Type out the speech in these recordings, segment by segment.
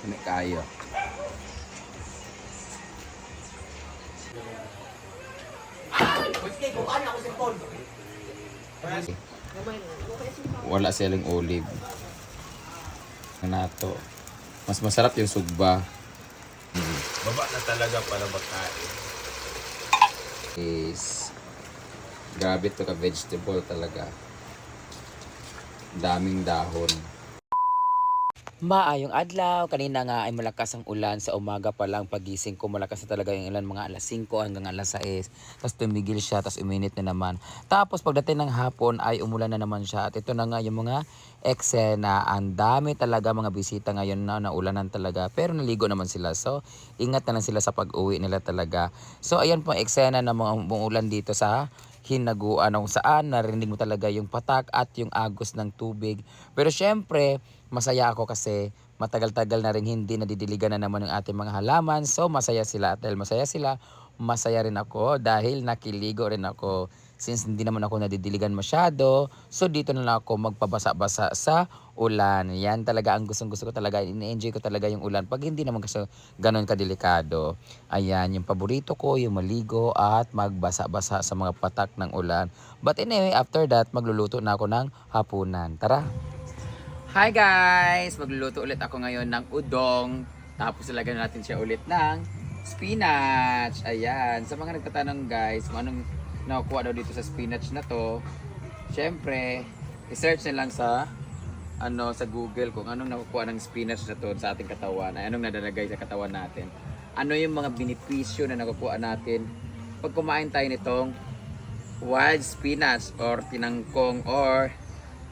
Ini kayo. Wala silang olive. Nato. Mas masarap yung sugba. Baba na talaga para makain. Is grabe to ka vegetable talaga. Daming dahon. Maayong adlaw. Kanina nga ay malakas ang ulan sa umaga pa lang pagising ko. Malakas na talaga yung ulan mga alas 5 hanggang alas 6. Tapos tumigil siya, tapos uminit na naman. Tapos pagdating ng hapon ay umulan na naman siya. At ito na nga yung mga eksena. Ang dami talaga mga bisita ngayon na naulanan talaga. Pero naligo naman sila. So ingat na lang sila sa pag-uwi nila talaga. So ayan po eksena ng mga umulan dito sa hinaguan kung saan narinig mo talaga yung patak at yung agos ng tubig. Pero syempre, masaya ako kasi matagal-tagal na rin hindi nadidiligan na naman yung ating mga halaman. So masaya sila at dahil masaya sila, masaya rin ako dahil nakiligo rin ako. Since hindi naman ako nadidiligan masyado, so dito na lang ako magpabasa-basa sa ulan. Yan talaga ang gustong-gusto ko talaga. Ini-enjoy ko talaga yung ulan pag hindi naman kasi ganun kadelikado. Ayan, yung paborito ko, yung maligo at magbasa-basa sa mga patak ng ulan. But anyway, after that, magluluto na ako ng hapunan. Tara! Hi guys! Magluluto ulit ako ngayon ng udong. Tapos ilagyan natin siya ulit ng spinach. Ayan. Sa mga nagtatanong guys, kung anong nakukuha daw dito sa spinach na to, syempre, i-search na lang sa sa Google kung anong nakukuha ng spinach na to sa ating katawan. Ay, anong nadalagay sa katawan natin. Ano yung mga benepisyo na nakukuha natin pag kumain tayo nitong wild spinach or tinangkong or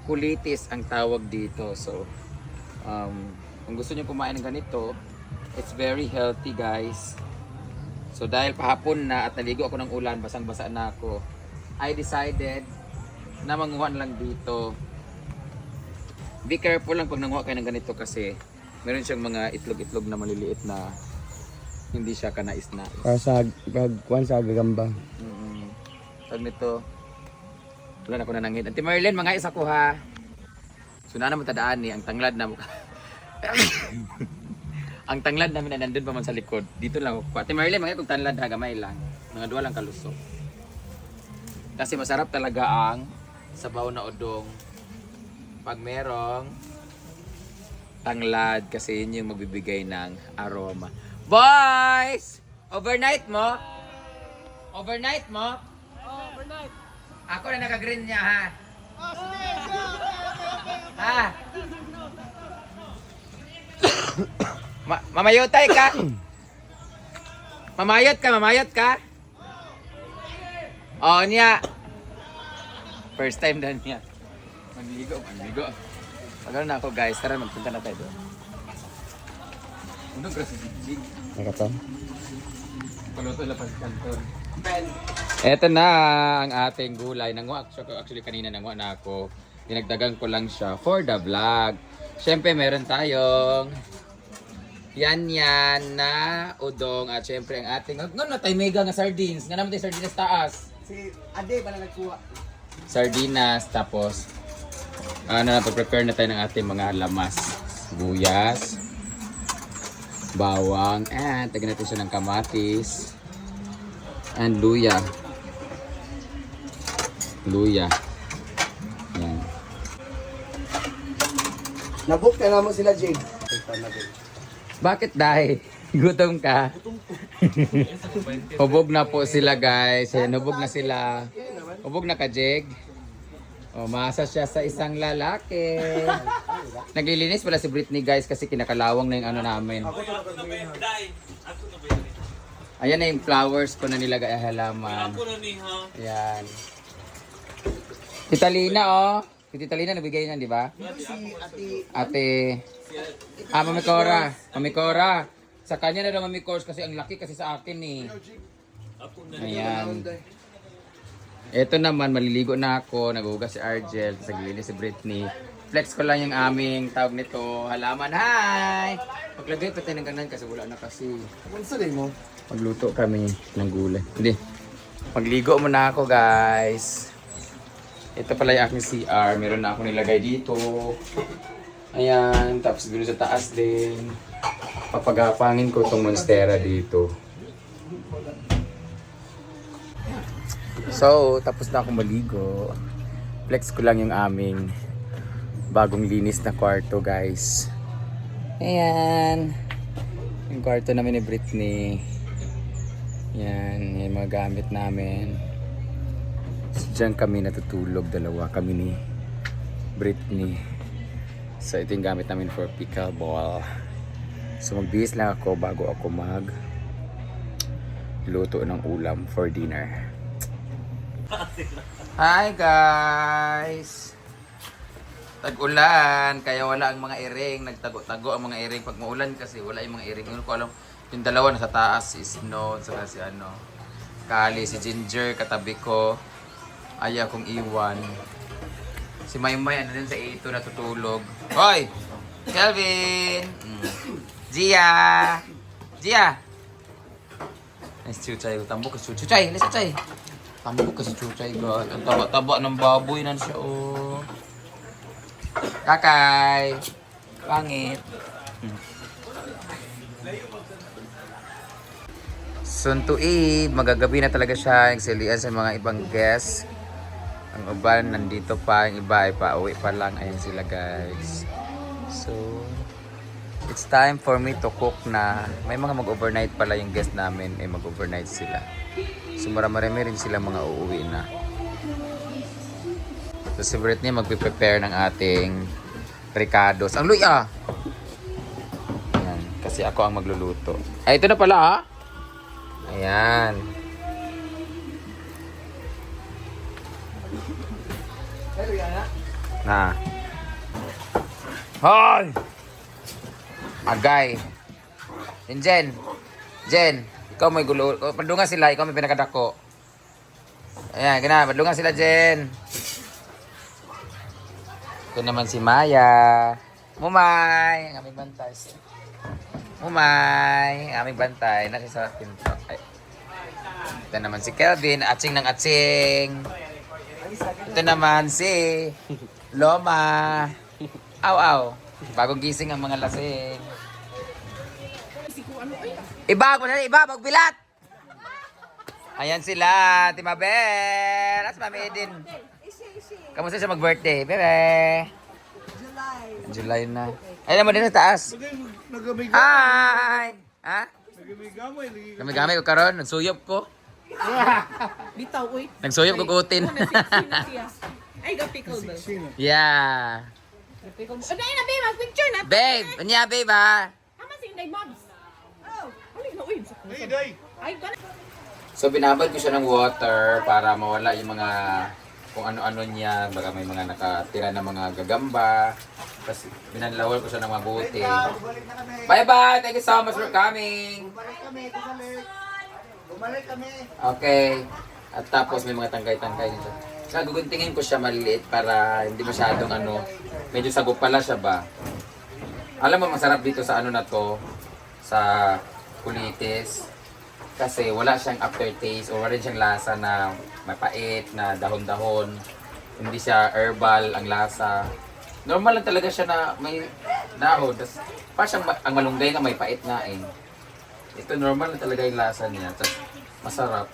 kulitis ang tawag dito. So, kung gusto niyo kumain ng ganito, it's very healthy guys. So, dahil pahapon na at naligo ako ng ulan, basang-basa na ako, I decided na manguha na lang dito. Be careful lang pag nanguha kayo ng ganito kasi meron siyang mga itlog-itlog na maliliit na hindi siya kanais-nais. Para sa pagkuhan sa gagamba. Tag nito, wala na ko nanangin. Auntie Marlene, mga isa ko ha. So na naman tadaan ni, ang tanglad na mukha. Ang tanglad namin na nandun pa man sa likod. Dito lang ako. Auntie Marlene, mga kung tanglad ha, gamay lang. Mga duwa lang kalusok. Kasi masarap talaga ang sabaw na udong. Pag merong tanglad, kasi yun yung magbibigay ng aroma. Boys! Overnight mo? Overnight mo? Overnight. Ako na naka-green niya ha. Ha? Mamayotay ka? Mamayot ka? Oo niya. First time na niya. Manligo. Pagano na ako guys, tara magpunta na tayo doon. Ano kasi si Nakato? paluto lang pag kantor. Eto na ang ating gulay. Actually kanina nanguha na ako. Dinagdagan ko lang siya for the vlog. Siyempre meron tayong yan na udong at siyempre ang ating tayo mega nga sardines. Nga naman tayo sardines taas. Si Ade ba na nagkuha? Sardinas tapos prepare na tayo ng ating mga lamas. Sibuyas, bawang, and tagyan natin siya ng kamatis and luya. Yan. Nabook ka naman sila, Jade. Bakit dahil? Gutom ka? Hubog na po sila guys. Ayan, hubog na sila. Hubog na ka, Jeg? O, maasa siya sa isang lalaki. Naglilinis pala si Britney guys kasi kinakalawang na yung namin. Ayan na yung flowers ko na nilagay halaman. Ayan. Tita Lina Si Tita Lina nabigay niyan, di ba? Ate. Mami Cora. Sa kanya na daw Mami Cora kasi ang laki kasi sa akin eh. Ayan. Ito naman, maliligo na ako. Nagugas si Argel. Naglilinis si Britney. Flex ko lang yung aming tawag nito. Halaman, hi! Paglagay pa tayo ng ganan kasi wala na kasi. Magluto kami ng gulay. Hindi. Magligo muna ako guys. Ito pala yung aking CR. Meron na ako nilagay dito. Ayan, tapos dun sa taas din. Papagapangin ko itong monstera dito. So, tapos na ako maligo. Flex ko lang yung aming bagong linis na kwarto, guys. Ayan. Yung kwarto namin ni Britney. Yan, yung mga gamit namin. So, diyan kami natutulog, dalawa kami ni Britney. So, ito yung gamit namin for pickleball. So, magbihis lang ako bago ako luto ng ulam for dinner. Hi guys! Tag-ulan, kaya wala ang mga iring. Nagtago-tago ang mga iring. Pag maulan kasi, wala yung mga iring. Hindi ko alam. Yung dalawa nasa taas, si Snow, saka si Kali, si Ginger, katabi ko. Ayaw kong iwan. Si Maymay, ano din sa ito, natutulog. Hoy! Kelvin! Gia! Gia! Nice Chuchay. Tambok ka si Chuchay. Let's Chuchay. Tambok ka si Chuchay, God. Ang taba-taba ng baboy na siya, oh. Kakay! Pangit. Soon to eat. Magagabi na talaga siya. Nagsilian sa mga ibang guests. Ang iba nandito pa. Ang iba ay pauwi pa lang. Ayan sila, guys. So, it's time for me to cook na. May mga mag-overnight pala yung guest namin. Ay mag-overnight sila. So, marami rin sila mga uuwi na. So, si Britney magpe-prepare ng ating ricados. Ang luya! Ayan. Kasi ako ang magluluto. Ay, ito na pala, ha? Ayan. Na. Hoy! Agay. Jen. Ikaw may gulo. Padungan sila. Ikaw may pinakadako. Ayan, gana. Padungan sila, Jen. Ito naman si Maya. Mumay. Ang aming bantay. Mumay. Ang aming bantay. Nasa sa pinto. Ay. Ito naman si Kelvin. Atsing ng atsing. Ito naman si Loma. Aw. Bagong gising ang mga lasing. Ibag mo na, magbilat. Ayan sila, Timabel. At Mami Edin. Kamusta siya mag-birthday, bebe? July na. Ayun naman din sa taas. Hi! Ha? Gamay ko karon, nagsuyop ko. Bitaw, uy. Nagsuyop ko kutin. Ay, ga-pickle ba? Yeah. Ga-pickle. O, dahil na, babe. Mag-picture na. Babe, anya babe ha? Tama si Inday Mobs. Oh. Halika na, uy. Ay, ba na? So binabad ko siya ng water para mawala yung mga kung ano-ano niya. Baka may mga nakatira na mga gagamba. Tapos binanlawal ko siya ng mabuti. Bye-bye! Thank you so much for coming! Bumalik kami. Okay. At tapos may mga tangkay-tangkay nito. So guguntingin ko siya maliliit para hindi masyadong medyo sagop pala siya ba. Alam mo masarap dito sa na to, sa kulitis. Kasi wala siyang aftertaste or wala rin siyang lasa na mapait, na dahon-dahon. Hindi siya herbal ang lasa. Normal lang talaga siya na may dahon. Tas, parang siyang ang malunggay na may pait nga eh. Ito normal na talaga yung lasa niya. Tas, masarap.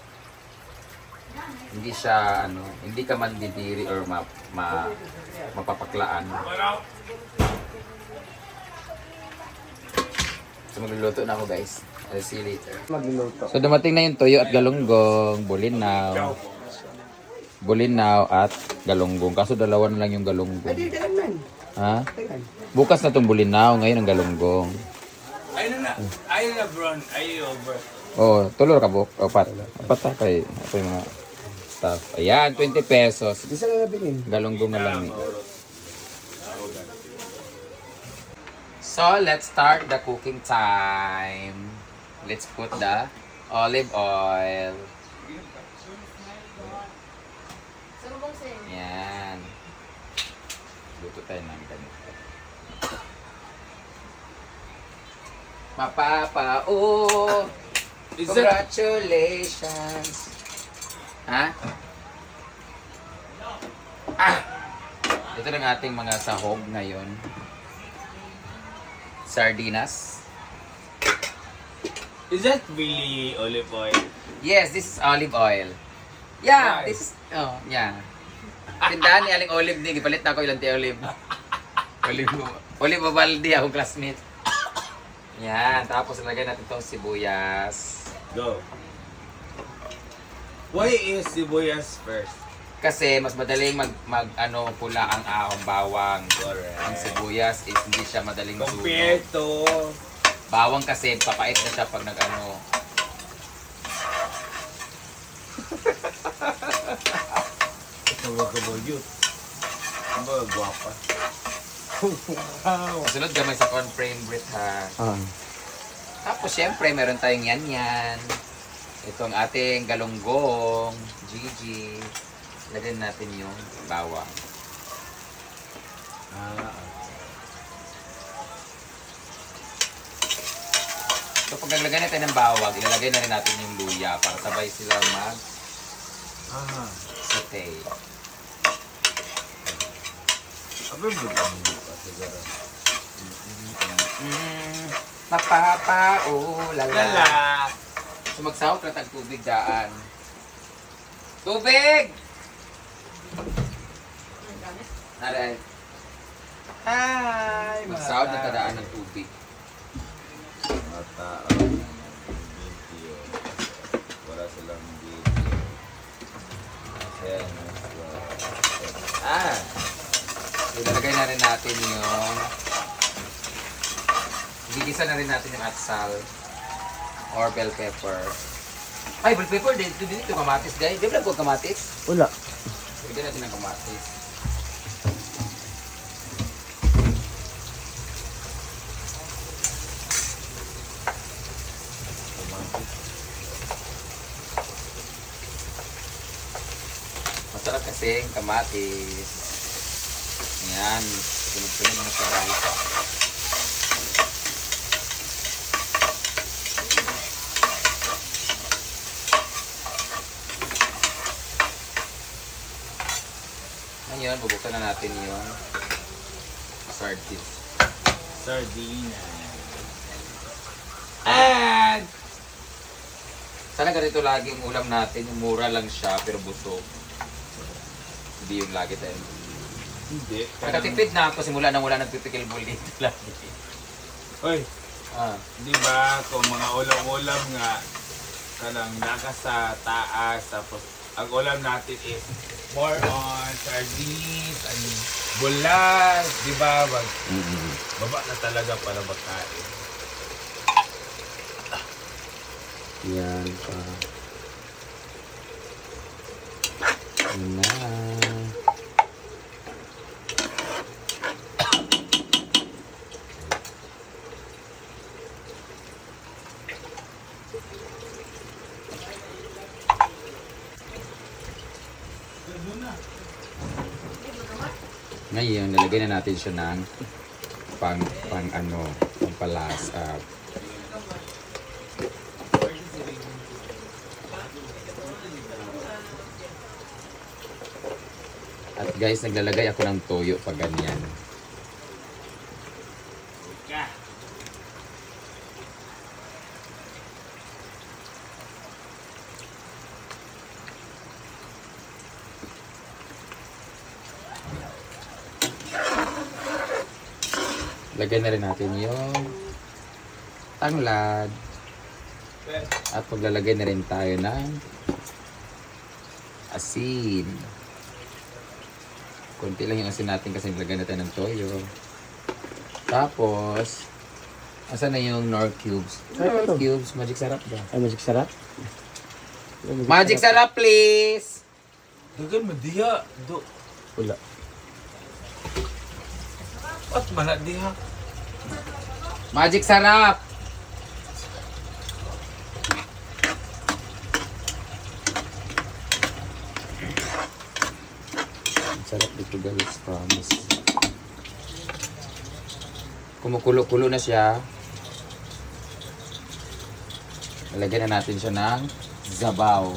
Hindi siya hindi ka mandidiri or mapapaklaan. So magluluto na ako, guys. I'll see you later. Magluluto. So dumating na yung toyo at galunggong, bulinaw at galunggong. Kaso dalawa na lang yung galunggong. Ha? Bukas na tong bulinaw, ngayon ang galunggong. Ayun na, Bron. Ayun, over. Oh, tulor ka buk. Apat ta kay yung mga stuff. Ayan, 20 pesos. Isa nga nabilin. Galunggong na lang. So, let's start the cooking time. Let's put the olive oil. Yan. Luto tayo ng ganito. Mapapa, oh! Congratulations! Ha? Ito ang ating mga sahog ngayon. sardinas. Is that really olive oil? Yes, this is olive oil. Yeah, Why? this is, oh, yeah. Tindahan ni Aling Olive ni, gipalit na ako ilang ti Olive. Olive Ovaldi, akong classmate. Yan, tapos lagay natin itong sibuyas. Go. Why is sibuyas first? Kasi mas madaling mag pula ang ahong bawang. Correct. Ang sibuyas is hindi siya madaling Compared sunog. to... Bawang kasi papait na siya pag nag-ano. Kabagyot. Ang ba, guwapa. Wow. Kasunod gamay sa corn frame Brit ha. Ah. Tapos syempre meron tayong yan. Itong ating galunggong, Gigi. Lagyan natin yung bawang. So pag naglagay natin ng bawang, ilalagay na rin natin yung luya para sabay sila mag-saute. Apa yung bukan mo pa siguro? Mapapaulala. Lala! So magsahok na tag tubig daan. Tubig! Naray. Hi! Magsahok na tadaan ng tubig. Mata video. Wala silang video. Ayan. So, ilalagay na rin natin yung gigisa na rin natin yung atsal or bell pepper. Ay, bell pepper, dito kamatis guys. Di ba po kamatis? Wala. Lagyan natin ng kamatis. Masarap kasi yung kamatis. Ayan, sunod-sunod na sa rice. Ngayon, bubuksan na natin yung sardines. Sardina. And... Sana ganito lagi yung ulam natin, yung mura lang siya pero busog. Hindi yung lagi tayo. Hindi. Nakatipid na ako simula nang wala nagpipikil bull dito lagi. Oy, di ba kung mga ulam-ulam nga kanang naka sa taas tapos ang ulam natin is more on sardines and bulas, di ba? Baba na talaga para makain. Yan pa. Yan na. Ngayon, nalagay na natin siya ng pang palasa. At guys, naglalagay ako ng toyo pag ganyan. Lagyan na rin natin yung tanglad. At paglalagay na rin tayo ng asin. Kunti lang yung asin natin kasi nilagyan natin ng toyo. Tapos, asan na yung Knorr cubes? Knorr cubes, magic sarap ba? Ay, magic sarap. Magic sarap, please! Dagan mo diha. Do. Wala. At mala diha. Magic sarap! Ang sarap dito guys, promise. Kumukulo-kulo na siya. Lagyan na natin siya ng sabaw.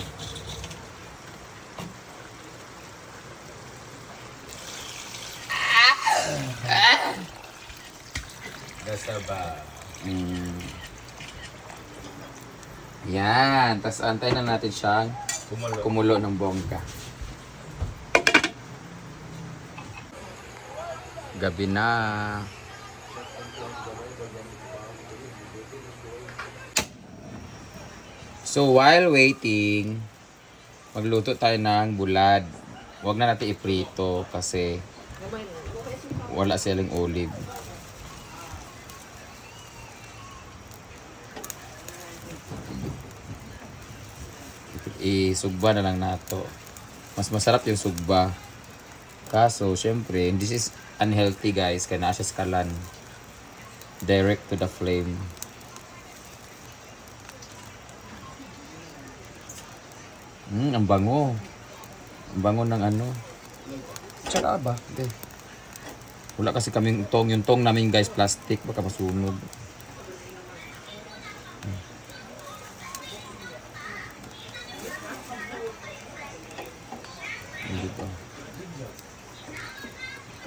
Kasaba. Yan. Tapos antay na natin siyang Kumulo. kumulo ng bongga. Gabi na. So while waiting, magluto tayo ng bulad. Huwag na natin iprito kasi wala silang olive. Isugba na lang nato. Mas masarap yung sugba. Kaso, syempre, this is unhealthy guys. Kaya nasa skalan. Direct to the flame. Ang bango. Ang bango ng ano. Tsaka ba? Okay. Wala kasi kaming tong. Yung tong namin guys, plastic. Baka masunog. Dito.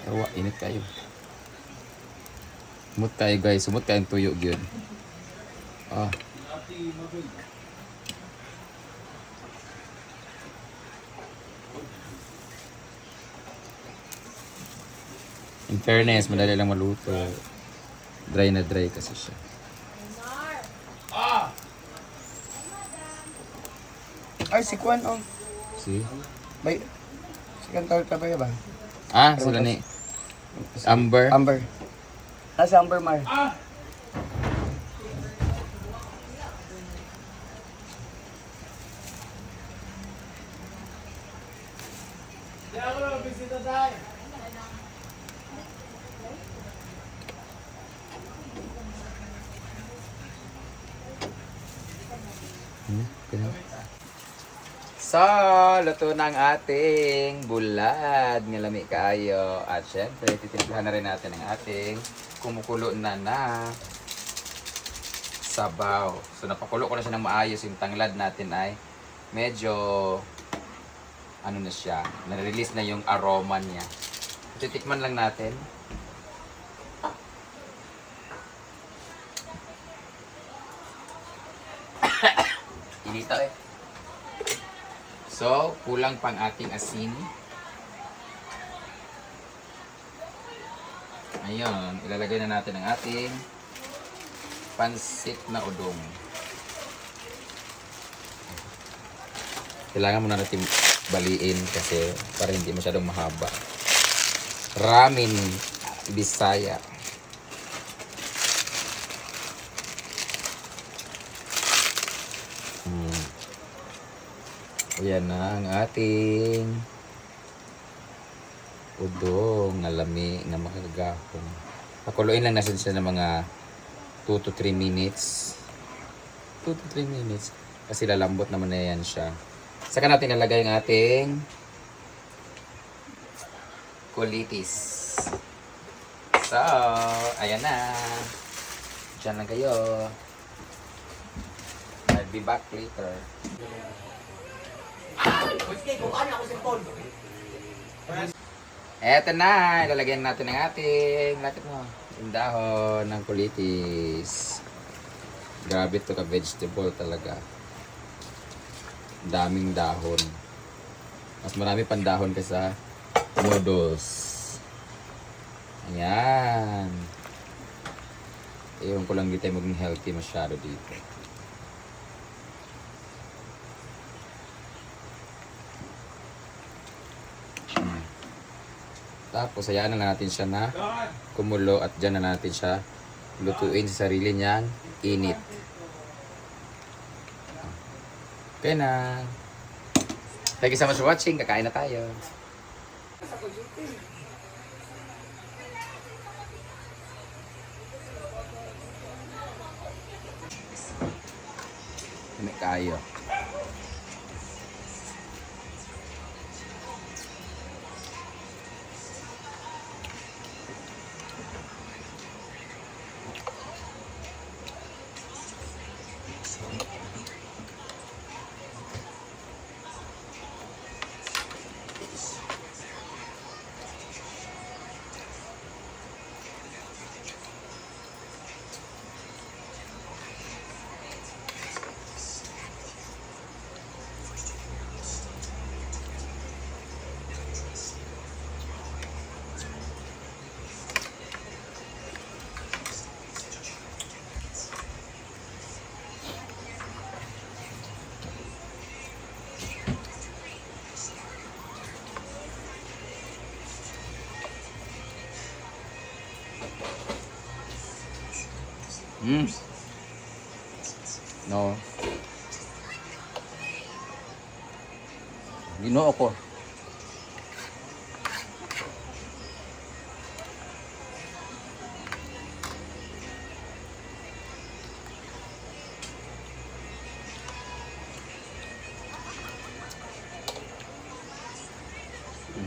Tawa, init kayo. Sumot kayo guys. Sumot kayong tuyo gyud. Ah. In fairness, madali lang maluto. Dry na dry kasi siya. Ay, si Kwan, oh. See? May, si Kantor ka ba? Ah, sila ni Amber. Amber. Nasa Amber, Mar. So, luto na ang ating bulad. Nilami kaayo. At syempre, titimplahan na rin natin ang ating kumukulo na sabaw. So, napakulo ko na siya ng maayos. Yung tanglad natin ay medyo ano na siya. Na-release na yung aroma niya. Titikman lang natin. Inita eh. So, kulang pang ating asin. Ayun, ilalagay na natin ang ating pansit na udong. Kailangan muna natin baliin kasi para hindi masyadong mahaba. Ramen Bisaya. Ayan na ang ating udong na lami na makagahong. Pakuluin lang natin siya ng mga 2 to 3 minutes. 2 to 3 minutes. Kasi lalambot naman na yan siya. Saka natin nalagay ang ating kulitis. So, ayan na. Diyan lang kayo. I'll be back later. Eto na, ilalagyan natin ang ating yung dahon ng kulitis. Grabe to ka vegetable talaga. Daming dahon. Mas marami pang dahon kaysa noodles. Ayan. Ewan ko lang di tayo maging healthy masyado dito. Tapos, hayaan na lang natin siya na kumulo at dyan na natin siya lutuin sa sarili niyang init. Okay na. Thank you so much for watching. Kakain na tayo. Ini kayo. No. Ginoo ko.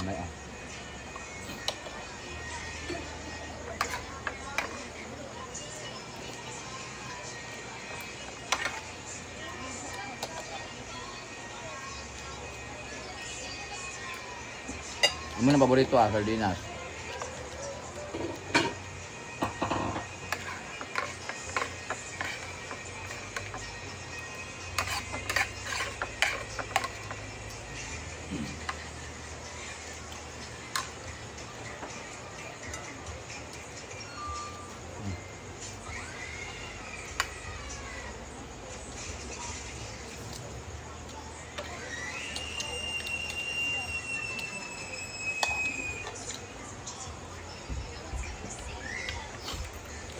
May ah. Ano na paborito sardinas?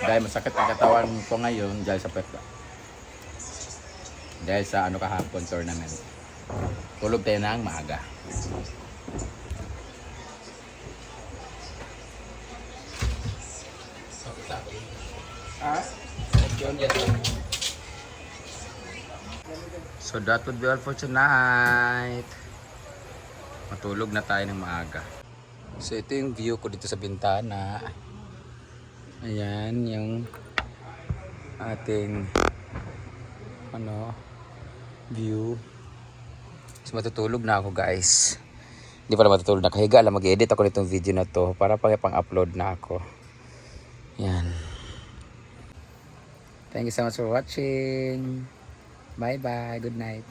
Dahil masakit ang katawan ko ngayon dahil sa pesta. Dahil sa ano kahapon tournament. Tulog tayo ng maaga. So that would be all for tonight. Matulog na tayo ng maaga. So ito yung view ko dito sa bintana. Ayan yung ating view. So matutulog na ako guys. Hindi pala matutulog, nakahiga lang, mag-edit ako nitong video na to para pang-upload na ako. Yan. Thank you so much for watching. Bye bye, good night.